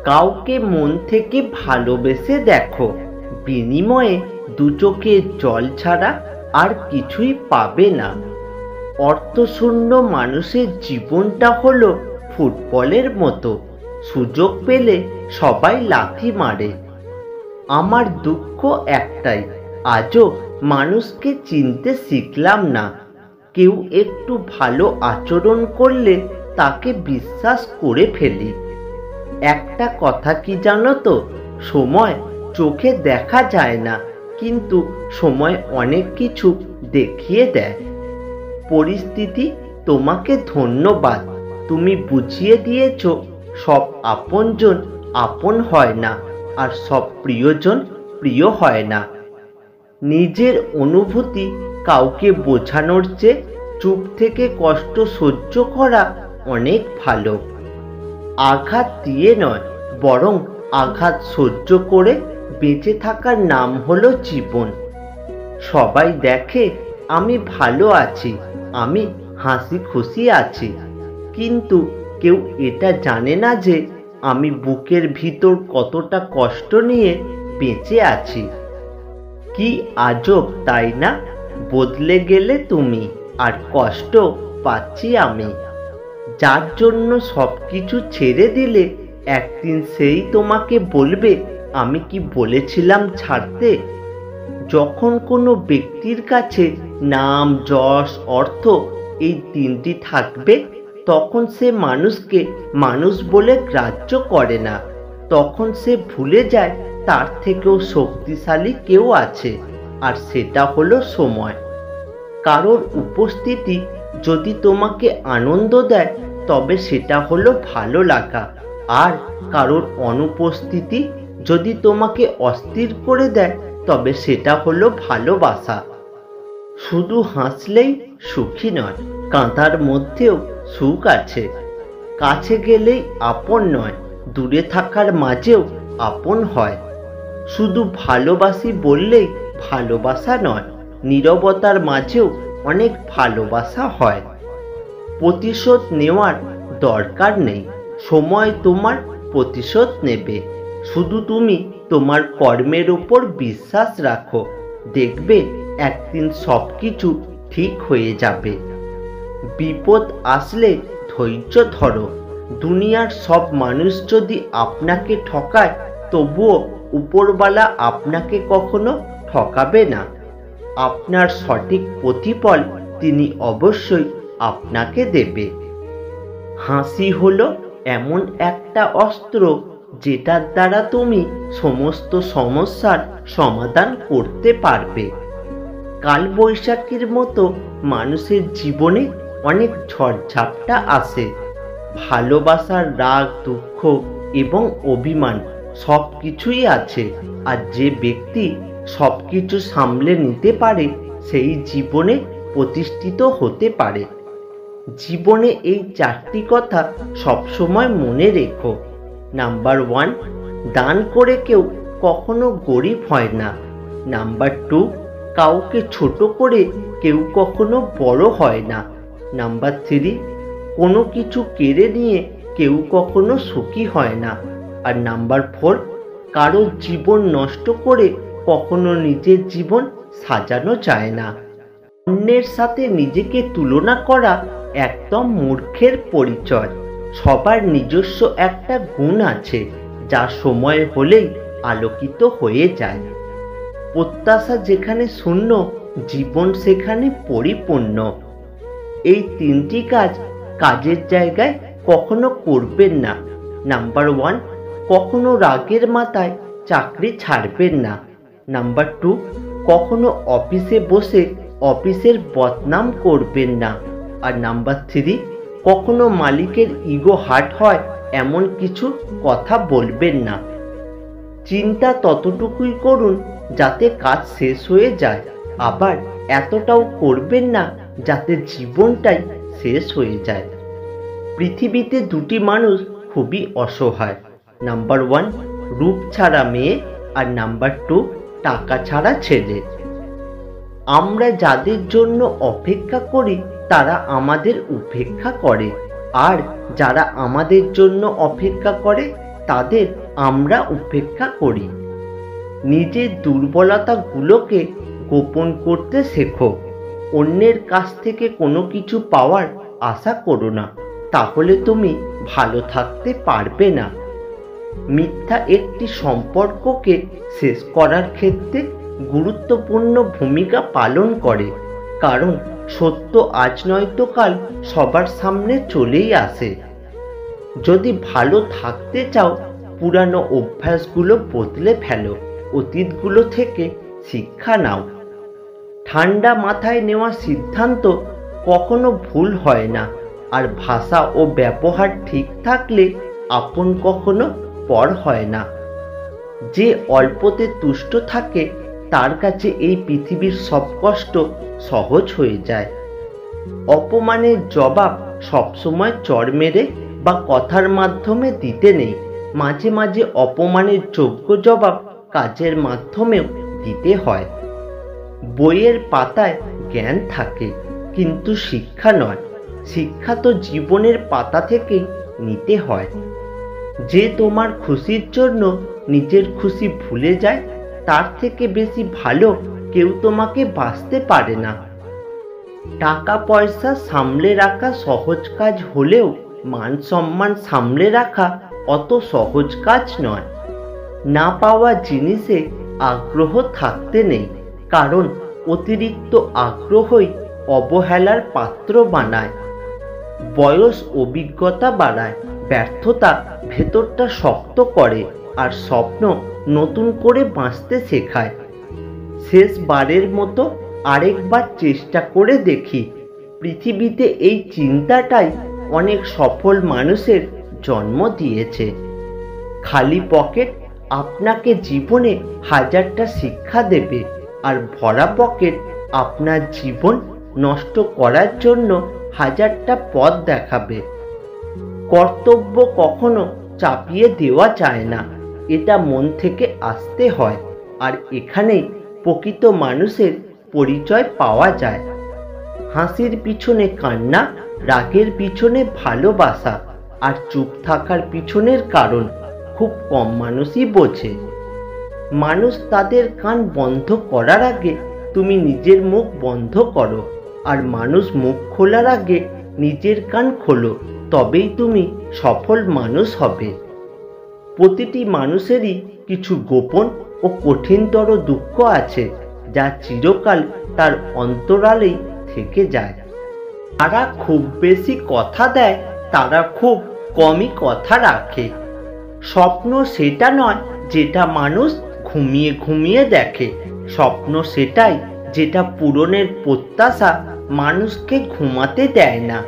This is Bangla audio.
কাউকে মন থেকে ভালোবেসে দেখো, বিনিময়ে দু চোখের জল ছাড়া আর কিছুই পাবে না। অর্থশূন্য মানুষের জীবনটা হলো ফুটবলের মতো, সুযোগ পেলে সবাই লাথি মারে। আমার দুঃখ একটাই, আজও মানুষকে চিনতে শিখলাম না। কেউ একটু ভালো আচরণ করলে তাকে বিশ্বাস করে ফেলি। একটা কথা কি জানো তো, সময় চোখে দেখা যায় না, কিন্তু সময় অনেক কিছু দেখিয়ে দেয়। পরিস্থিতি তোমাকে ধন্যবাদ, তুমি বুঝিয়ে দিয়েছ সব আপনজন আপন হয় না, আর সব প্রিয়জন প্রিয় হয় না। নিজের অনুভূতি কাউকে বোঝানোর চেয়ে চুপ থেকে কষ্ট সহ্য করা অনেক ভালো। আঘাত দিয়ে নয়, বরং আঘাত সহ্য করে বেঁচে থাকার নাম হলো জীবন। সবাই দেখে আমি ভালো আছি, আমি হাসি খুশি আছি, কিন্তু কেউ এটা জানে না যে আমি বুকের ভিতর কতটা কষ্ট নিয়ে বেঁচে আছি। কি আজব তাই না? বদলে গেলে তুমি, আর কষ্ট পাচ্ছি আমি। যার জন্য সবকিছু ছেড়ে দিলে একদিন সেই তোমাকে বলবে, আমি কি বলেছিলাম ছাড়তে? যখন কোনো ব্যক্তির কাছে নাম, যশ, অর্থ এই তিনটি থাকবে, তখন সে মানুষকে মানুষ বলে গ্রাহ্য করে না। তখন সে ভুলে যায় তার থেকেও শক্তিশালী কেউ আছে, আর সেটা হলো সময়। কারোর উপস্থিতি যদি তোমাকে আনন্দ দেয়, তবে সেটা হলো ভালো লাগা, আর কারোর অনুপস্থিতি যদি তোমাকে অস্থির করে দেয়, তবে সেটা হলো ভালোবাসা। শুধু হাসলেই সুখী নয়, কাঁদার মধ্যেও সুখ আছে। কাছে গেলেই আপন নয়, দূরে থাকার মাঝেও আপন হয়। শুধু ভালোবাসি বললেই ভালোবাসা নয়, নীরবতার মাঝেও অনেক ভালোবাসা হয়। প্রতিশোধ নেওয়ার দরকার নেই, সময় তোমার প্রতিশোধ নেবে। শুধু তুমি তোমার কর্মের উপর বিশ্বাস রাখো, দেখবে একদিন সবকিছু ঠিক হয়ে যাবে। বিপদ আসলে ধৈর্য ধরো। দুনিয়ার সব মানুষ যদি আপনাকে ঠকায়, তবুও উপরওয়ালা আপনাকে কখনো ঠকাবে না। আপনার সঠিক প্রতিফল তিনি অবশ্যই আপনাকে দেবে। হাসি হলো এমন একটা অস্ত্র, যেটার দ্বারা তুমি সমস্ত সমস্যার সমাধান করতে পারবে। কালবৈশাখীর মতো মানুষের জীবনে অনেক ঝড়ঝাপটা আসে। ভালোবাসার রাগ, দুঃখ এবং অভিমান সব কিছুই আছে, আর যে ব্যক্তি সব কিছু সামলে নিতে পারে, সেই জীবনে প্রতিষ্ঠিত হতে পারে। জীবনে এই চারটি কথা সবসময় মনে রেখো। নাম্বার 1, দান করে কেউ কখনো গরিব হয় না। নাম্বার 2, কাউকে ছোট করে কেউ কখনো বড় হয় না। নাম্বার 3, কোনো কিছু কেড়ে নিয়ে কেউ কখনো সুখী হয় না। আর নাম্বার 4, কারো জীবন নষ্ট করে কখনো নিজের জীবন সাজানো যায় না। অন্যের সাথে নিজেকে তুলনা করা একদম মূর্খের পরিচয়। সবার নিজস্ব একটা গুণ আছে, যা সময় হলেই আলোকিত হয়ে যায়। প্রত্যাশা যেখানে শূন্য, জীবন সেখানে পরিপূর্ণ। এই তিনটি কাজের জায়গায় কখনো করবেন না। নাম্বার 1, কখনো রাগের মাথায় চাকরি ছাড়বেন না। নাম্বার 2, কখনো অফিসে বসে অফিসের বদনাম করবেন না। আর নাম্বার 3, কখনো মালিকের ইগো হার্ট হয় এমন কিছু কথা বলবেন না। চিন্তা ততটুকুই করুন যাতে কাজ শেষ হয়ে যায়, আবার এতটাও করবেন না যাতে জীবনটাই শেষ হয়ে যায়। পৃথিবীতে দুটি মানুষ খুবই অসহায়। নাম্বার 1, রূপ ছাড়া মেয়ে, আর নাম্বার 2, টাকা ছাড়া ছেলে। আমরা যাদের জন্য অপেক্ষা করি তারা আমাদের উপেক্ষা করে, আর যারা আমাদের জন্য অপেক্ষা করে তাদের আমরা উপেক্ষা করি। নিজের দুর্বলতাগুলোকে গোপন করতে শেখো। অন্যের কাছ থেকে কোনো কিছু পাওয়ার আশা করো না, তাহলে তুমি ভালো থাকতে পারবে না। মিথ্যা একটি সম্পর্ককে শেষ করার ক্ষেত্রে গুরুত্বপূর্ণ ভূমিকা পালন করে, কারণ সত্য আজ নয়তো কাল সবার সামনে চলেই আসে। যদি ভালো থাকতে চাও, পুরানো অভ্যাসগুলো বদলে ফেলো, অতীতগুলো থেকে শিক্ষা নাও। ঠান্ডা মাথায় নেওয়া সিদ্ধান্ত কখনো ভুল হয় না, আর ভাষা ও ব্যবহার ঠিক থাকলে আপন কখনো পর হয় না। যে অল্পতে তুষ্ট থাকে তার কাছে এই পৃথিবীর সব কষ্ট সহজ হয়ে যায়। অপমানের জবাব সবসময় চড় মেরে বা কথার মাধ্যমে দিতে নেই। মাঝে মাঝে অপমানের যোগ্য জবাব কাজের মাধ্যমেও দিতে হয়। বইয়ের পাতায় জ্ঞান থাকে, কিন্তু শিক্ষা নয়। শিক্ষা তো জীবনের পাতা থেকে নিতে হয়। যে তোমার খুশির জন্য নিজের খুশি ভুলে যায়, তার থেকে বেশি ভালো কেউ তোমাকে বাঁচতে পারে না। টাকা পয়সা সামলে রাখা সহজ কাজ হলেও মান সম্মান সামলে রাখা অত সহজ কাজ নয়। না পাওয়া জিনিসে আগ্রহ থাকতে নেই, কারণ অতিরিক্ত আগ্রহই অবহেলার পাত্র বানায়। বয়স অভিজ্ঞতা বাড়ায়, ব্যর্থতা ভেতরটা শক্ত করে, আর স্বপ্ন নতুন করে বাঁচতে শেখায়। শেষবারের মতো আরেকবার চেষ্টা করে দেখি। পৃথিবীতে এই চিন্তাটাই অনেক সফল মানুষের জন্ম দিয়েছে। খালি পকেট আপনাকে জীবনে হাজারটা শিক্ষা দেবে, আর ভরা পকেট আপনার জীবন নষ্ট করার জন্য হাজারটা পথ দেখাবে। কর্তব্য কখনো চাপিয়ে দেওয়া যায় না, এটা মন থেকে আসতে হয়, আর এখানেই প্রকৃত মানুষের পরিচয় পাওয়া যায়। হাসির পিছনে কান্না, রাগের পিছনে ভালোবাসা, আর চুপ থাকার পিছনের কারণ খুব কম মানুষই বোঝে। মানুষ তাদের কান বন্ধ করার আগে তুমি নিজের মুখ বন্ধ করো, আর মানুষ মুখ খোলার আগে নিজের কান খোলো, তবেই তুমি সফল মানুষ হবে। প্রতিটি মানুষেরই কিছু গোপন ও কঠিনতর দুঃখ আছে, যা চিরকাল তার অন্তরালেই থেকে যায়। যারা খুব বেশি কথা দেয় তারা খুব কমই কথা রাখে। স্বপ্ন সেটা নয় যেটা মানুষ ঘুমিয়ে ঘুমিয়ে দেখে, স্বপ্ন সেটাই যেটা পূরণের প্রত্যাশা মানুষকে ঘুমাতে দেয় না।